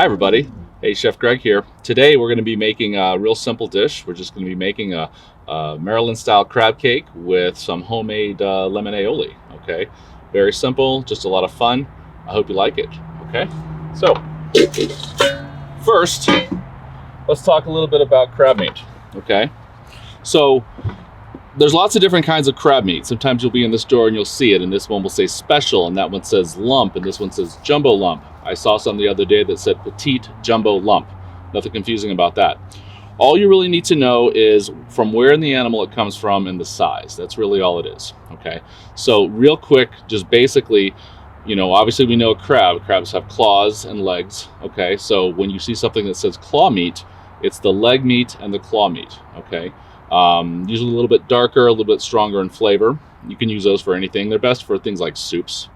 Hi everybody, hey Chef Greg here. Today we're going to be making a real simple dish. We're just going to be making a Maryland style crab cake with some homemade lemon aioli. Okay, very simple, just a lot of fun. I hope you like it. Okay, so first let's talk a little bit about crab meat. Okay, so there's lots of different kinds of crab meat. Sometimes you'll be in the store and you'll see it, and this one will say special, and that one says lump, and this one says jumbo lump. I saw some the other day that said petite jumbo lump. Nothing confusing about that. All you really need to know is from where in the animal it comes from and the size. That's really all it is, okay? So real quick, just basically, obviously we know crabs have claws and legs, okay? So when you see something that says claw meat, it's the leg meat and the claw meat, okay? Usually a little bit darker, a little bit stronger in flavor. You can use those for anything. They're best for things like soups.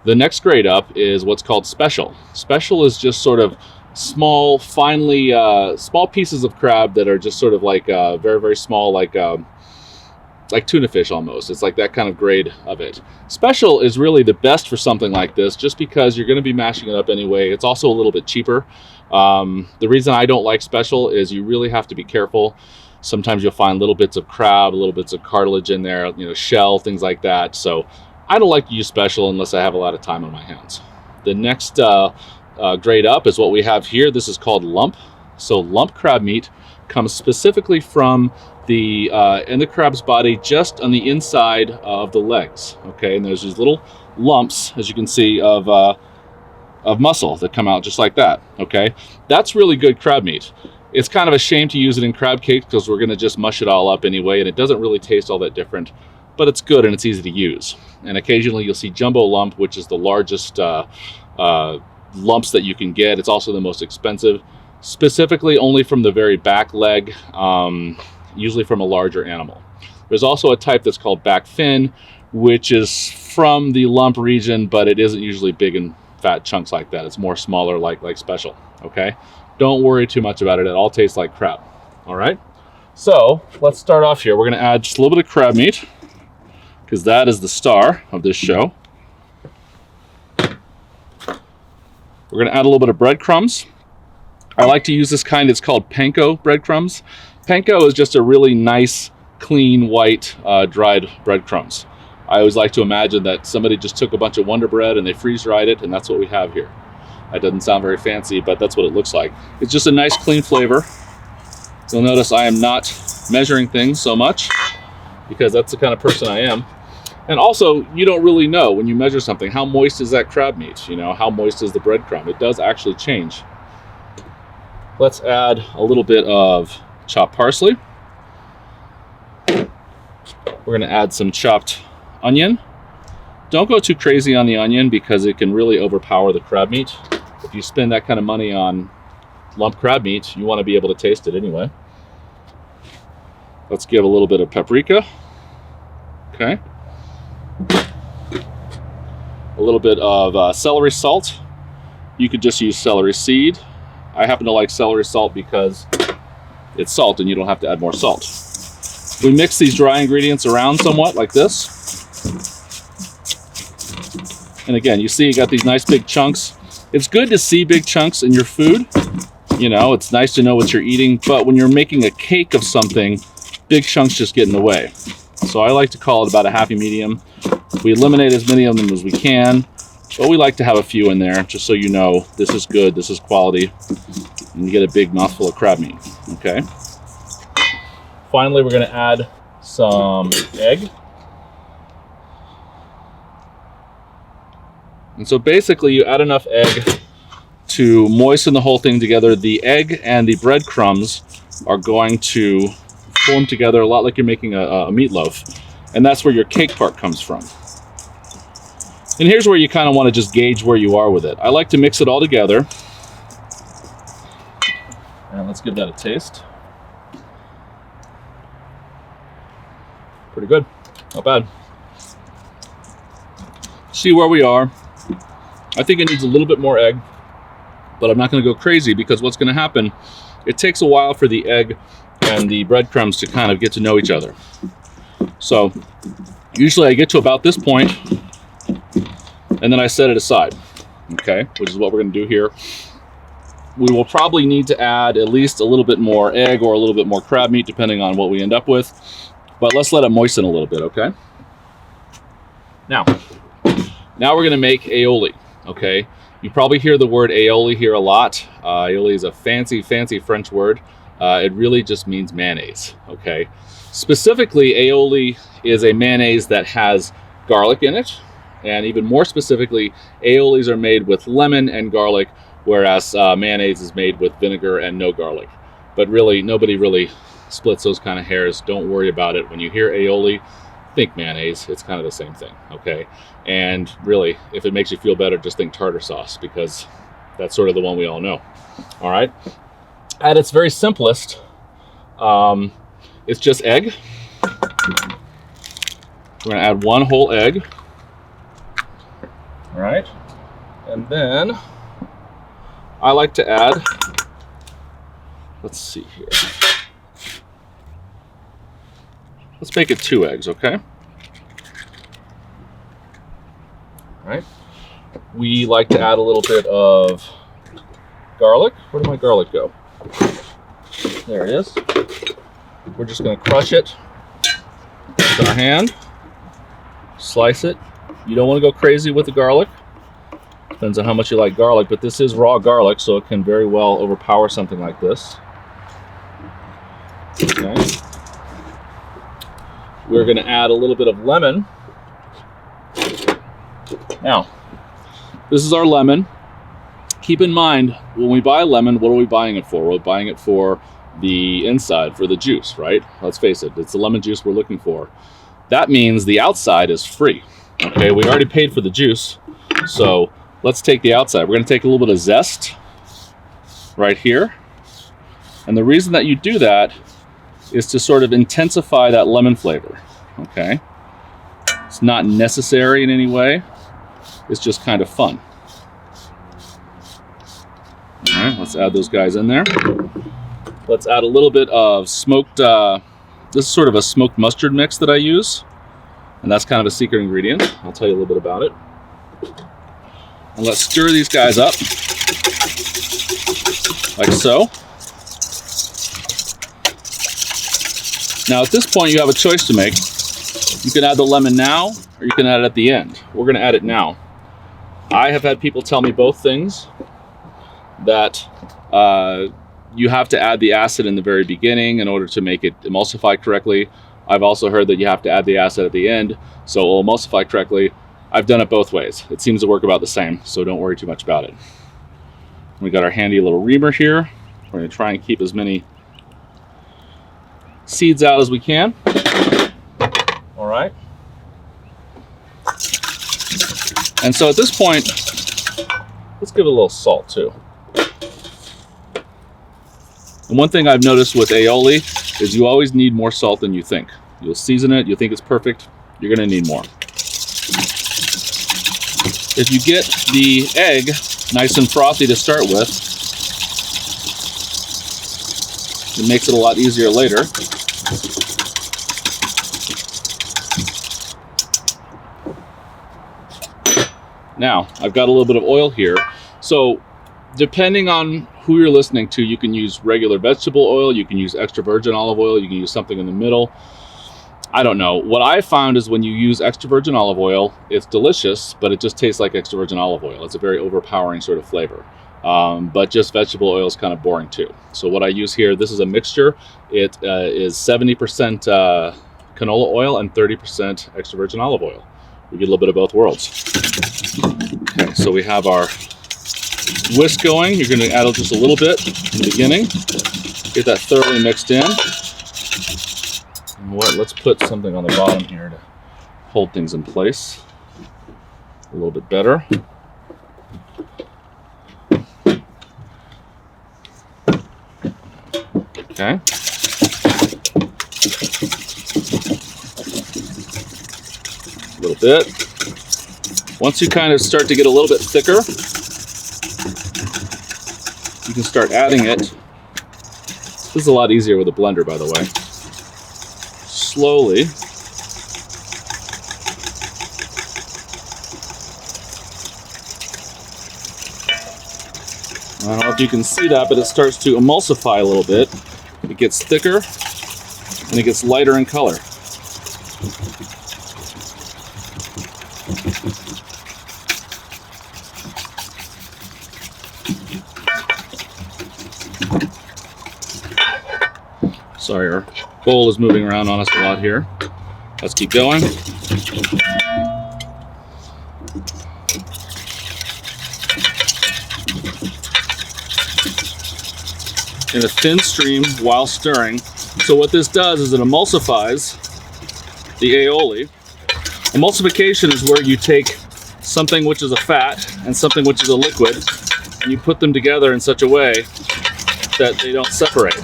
The next grade up is what's called special. Special is just sort of small, finely, small pieces of crab that are just sort of like very, very small, like tuna fish almost. It's like that kind of grade of it. Special is really the best for something like this, just because you're going to be mashing it up anyway. It's also a little bit cheaper. The reason I don't like special is you really have to be careful. Sometimes you'll find little bits of crab, little bits of cartilage in there, shell, things like that. So I don't like to use special unless I have a lot of time on my hands. The next grade up is what we have here. This is called lump. So lump crab meat comes specifically from the in the crab's body, just on the inside of the legs. Okay, and there's these little lumps, as you can see, of muscle that come out just like that. Okay, that's really good crab meat. It's kind of a shame to use it in crab cakes because we're going to just mush it all up anyway, and it doesn't really taste all that different, but it's good and it's easy to use. And occasionally you'll see jumbo lump, which is the largest lumps that you can get. It's also the most expensive, specifically only from the very back leg, usually from a larger animal. There's also a type that's called back fin, which is from the lump region, but it isn't usually big and fat chunks like that. It's more smaller, like special. Okay, don't worry too much about it. It all tastes like crab. All right, so let's start off here. We're going to add just a little bit of crab meat, because that is the star of this show. We're going to add a little bit of breadcrumbs. I like to use this kind. It's called panko breadcrumbs. Panko is just a really nice, clean, white, dried breadcrumbs. I always like to imagine that somebody just took a bunch of Wonder Bread and they freeze-dried it, and that's what we have here. That doesn't sound very fancy, but that's what it looks like. It's just a nice, clean flavor. You'll notice I am not measuring things so much, because that's the kind of person I am. And also, you don't really know when you measure something, how moist is that crab meat? How moist is the breadcrumb? It does actually change. Let's add a little bit of chopped parsley. We're going to add some chopped onion. Don't go too crazy on the onion because it can really overpower the crab meat. If you spend that kind of money on lump crab meat, you want to be able to taste it anyway. Let's give a little bit of paprika. Okay. A little bit of celery salt. You could just use celery seed. I happen to like celery salt because it's salt and you don't have to add more salt. We mix these dry ingredients around somewhat like this. And again, you see you got these nice big chunks. It's good to see big chunks in your food. It's nice to know what you're eating, but when you're making a cake of something, big chunks just get in the way. So I like to call it about a happy medium. We eliminate as many of them as we can, but we like to have a few in there just so you know this is good, this is quality, and you get a big mouthful of crab meat. Okay. Finally, we're going to add some egg. And so basically you add enough egg to moisten the whole thing together. The egg and the breadcrumbs are going to form together a lot like you're making a meatloaf. And that's where your cake part comes from. And here's where you kind of want to just gauge where you are with it. I like to mix it all together. And let's give that a taste. Pretty good. Not bad. See where we are. I think it needs a little bit more egg, but I'm not going to go crazy because what's going to happen, it takes a while for the egg and the breadcrumbs to kind of get to know each other. So usually I get to about this point and then I set it aside, okay, which is what we're going to do here. we will probably need to add at least a little bit more egg or a little bit more crab meat, depending on what we end up with. But let's let it moisten a little bit, okay? Now we're gonna make aioli, okay? You probably hear the word aioli here a lot. Aioli is a fancy French word. It really just means mayonnaise, okay? Specifically, aioli is a mayonnaise that has garlic in it. And even more specifically, aiolis are made with lemon and garlic, whereas mayonnaise is made with vinegar and no garlic. But really, nobody really splits those kind of hairs. Don't worry about it. When you hear aioli, think mayonnaise. It's kind of the same thing, okay? And really, if it makes you feel better, just think tartar sauce, because that's sort of the one we all know. All right? At its very simplest, it's just egg. We're gonna add 1 whole egg. All right, and then I like to add, let's see here. Let's make it 2 eggs, okay? All right. We like to add a little bit of garlic. Where did my garlic go? There it is. We're just gonna crush it with our hand, slice it. You don't want to go crazy with the garlic. Depends on how much you like garlic, but this is raw garlic, so it can very well overpower something like this. Okay. We're going to add a little bit of lemon. Now, this is our lemon. Keep in mind, when we buy lemon, what are we buying it for? We're buying it for the inside, for the juice, right? Let's face it, it's the lemon juice we're looking for. That means the outside is free. Okay, we already paid for the juice, so let's take the outside. We're going to take a little bit of zest right here. And the reason that you do that is to sort of intensify that lemon flavor, okay? It's not necessary in any way. It's just kind of fun. All right, let's add those guys in there. Let's add a little bit of smoked, this is sort of a smoked mustard mix that I use. And that's kind of a secret ingredient. I'll tell you a little bit about it. And let's stir these guys up, like so. Now at this point you have a choice to make. You can add the lemon now, or you can add it at the end. We're gonna add it now. I have had people tell me both things, that you have to add the acid in the very beginning in order to make it emulsify correctly. I've also heard that you have to add the acid at the end, so it will emulsify correctly. I've done it both ways. It seems to work about the same, so don't worry too much about it. We got our handy little reamer here. We're gonna try and keep as many seeds out as we can. All right. And so at this point, let's give it a little salt too. And one thing I've noticed with aioli is you always need more salt than you think. You'll season it, you'll think it's perfect, you're gonna need more. If you get the egg nice and frothy to start with, it makes it a lot easier later. Now, I've got a little bit of oil here. So, depending on who you're listening to, you can use regular vegetable oil, you can use extra virgin olive oil, you can use something in the middle. I don't know. What I found is when you use extra virgin olive oil, it's delicious, but it just tastes like extra virgin olive oil. It's a very overpowering sort of flavor. But just vegetable oil is kind of boring too. So what I use here, this is a mixture. It is 70% canola oil and 30% extra virgin olive oil. We get a little bit of both worlds. Okay, so we have our whisk going. You're going to add just a little bit in the beginning. Get that thoroughly mixed in. And let's put something on the bottom here to hold things in place a little bit better. Okay. A little bit. Once you kind of start to get a little bit thicker, you can start adding it. This is a lot easier with a blender, by the way. Slowly. I don't know if you can see that, but it starts to emulsify a little bit. It gets thicker and it gets lighter in color. Sorry, our bowl is moving around on us a lot here. Let's keep going. In a thin stream while stirring. So what this does is it emulsifies the aioli. Emulsification is where you take something which is a fat and something which is a liquid, and you put them together in such a way that they don't separate.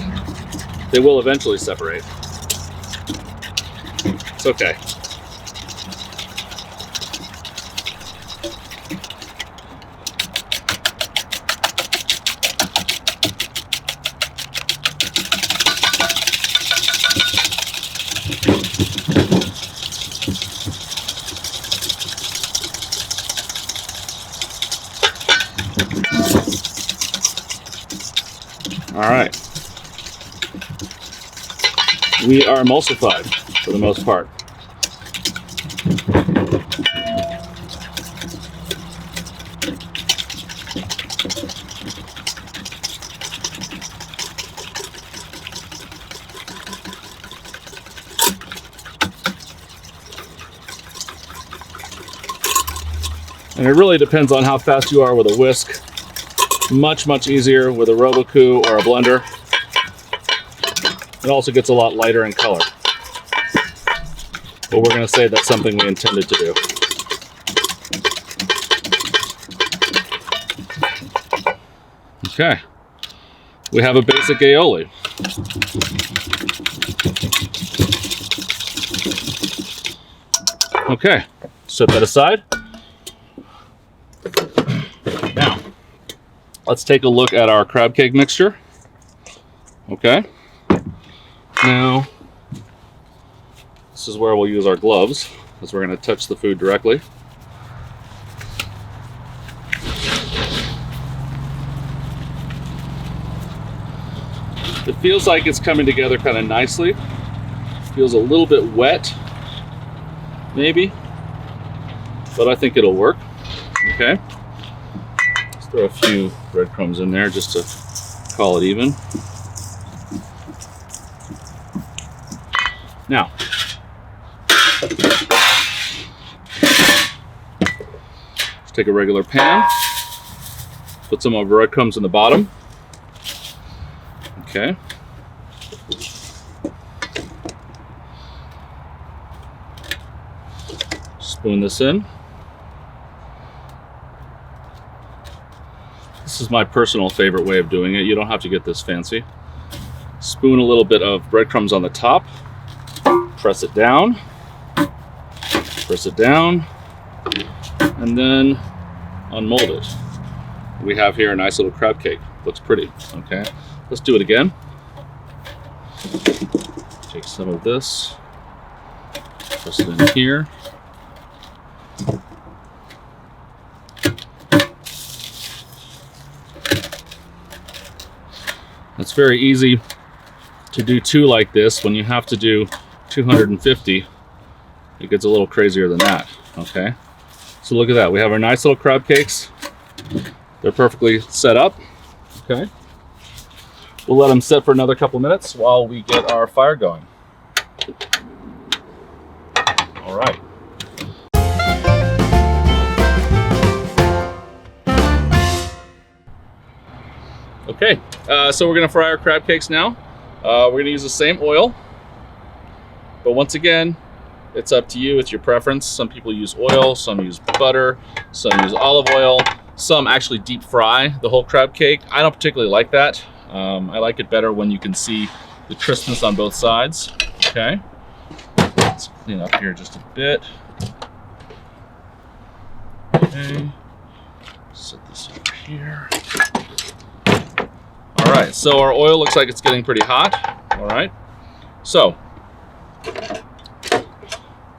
They will eventually separate. It's okay. All right. We are emulsified for the most part. And it really depends on how fast you are with a whisk. Much easier with a Robocoo or a blender. It also gets a lot lighter in color. But we're going to say that's something we intended to do. Okay. We have a basic aioli. Okay. Set that aside. Now, let's take a look at our crab cake mixture. Okay. Now, this is where we'll use our gloves, because we're going to touch the food directly. It feels like it's coming together kind of nicely. Feels a little bit wet, maybe, but I think it'll work. Okay. Let's throw a few breadcrumbs in there just to call it even. Now, let's take a regular pan, put some of our breadcrumbs in the bottom. Okay. Spoon this in. This is my personal favorite way of doing it. You don't have to get this fancy. Spoon a little bit of breadcrumbs on the top. Press it down, and then unmold it. We have here a nice little crab cake. Looks pretty, okay? Let's do it again. Take some of this, press it in here. It's very easy to do two like this. When you have to do 250, it gets a little crazier than that. Okay, so look at that. We have our nice little crab cakes. They're perfectly set up. Okay, we'll let them sit for another couple minutes while we get our fire going. All right. Okay, so we're gonna fry our crab cakes now. We're gonna use the same oil. But once again, it's up to you. It's your preference. Some people use oil, some use butter, some use olive oil, some actually deep fry the whole crab cake. I don't particularly like that. I like it better when you can see the crispness on both sides. Okay, let's clean up here just a bit. Okay, set this over here. All right, so our oil looks like it's getting pretty hot. All right, so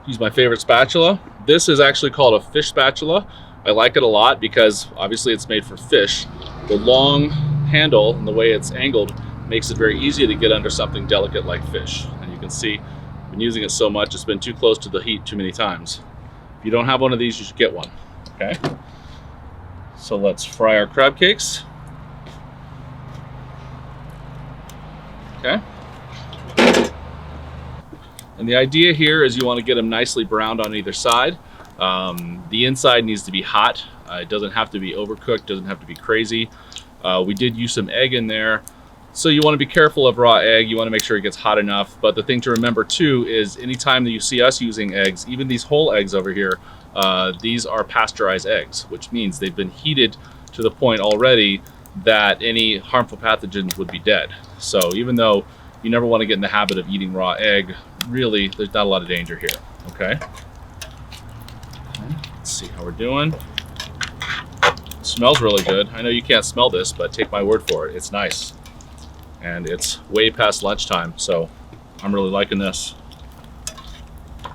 use my favorite spatula. This is actually called a fish spatula. I like it a lot because obviously it's made for fish. The long handle and the way it's angled makes it very easy to get under something delicate like fish. And you can see I've been using it so much, it's been too close to the heat too many times. If you don't have one of these, you should get one. Okay, so let's fry our crab cakes. Okay, and the idea here is you want to get them nicely browned on either side. The inside needs to be hot. It doesn't have to be overcooked, doesn't have to be crazy. We did use some egg in there, so you want to be careful of raw egg. You want to make sure it gets hot enough. But the thing to remember too is anytime that you see us using eggs, even these whole eggs over here, these are pasteurized eggs, which means they've been heated to the point already that any harmful pathogens would be dead. So even though you never want to get in the habit of eating raw egg, really there's not a lot of danger here. Okay, let's see how we're doing. It smells really good. I know you can't smell this, but take my word for it, it's nice. And it's way past lunchtime, so I'm really liking this.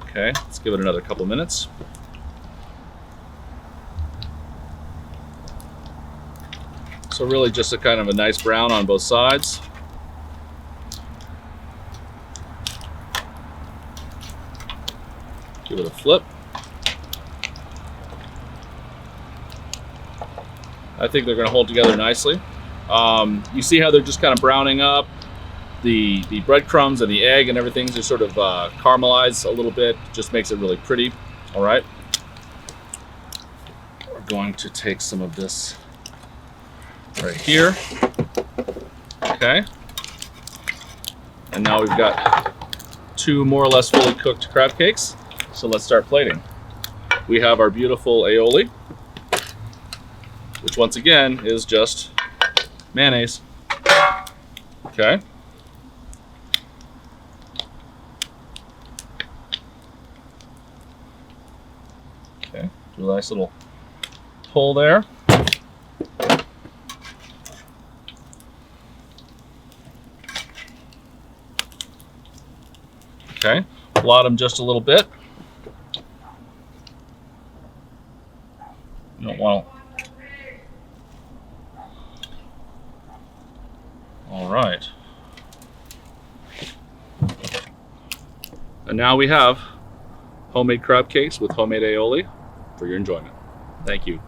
Okay, let's give it another couple minutes. So really just a kind of a nice brown on both sides. Give it a flip. I think they're going to hold together nicely. You see how they're just kind of browning up. The breadcrumbs and the egg and everything just sort of caramelize a little bit. Just makes it really pretty. All right. We're going to take some of this right here. Okay. And now we've got 2 more or less fully cooked crab cakes. So let's start plating. We have our beautiful aioli, which once again is just mayonnaise. Okay. Okay, do a nice little pull there. Okay, blot them just a little bit. You don't want to. All right. And now we have homemade crab cakes with homemade aioli for your enjoyment. Thank you.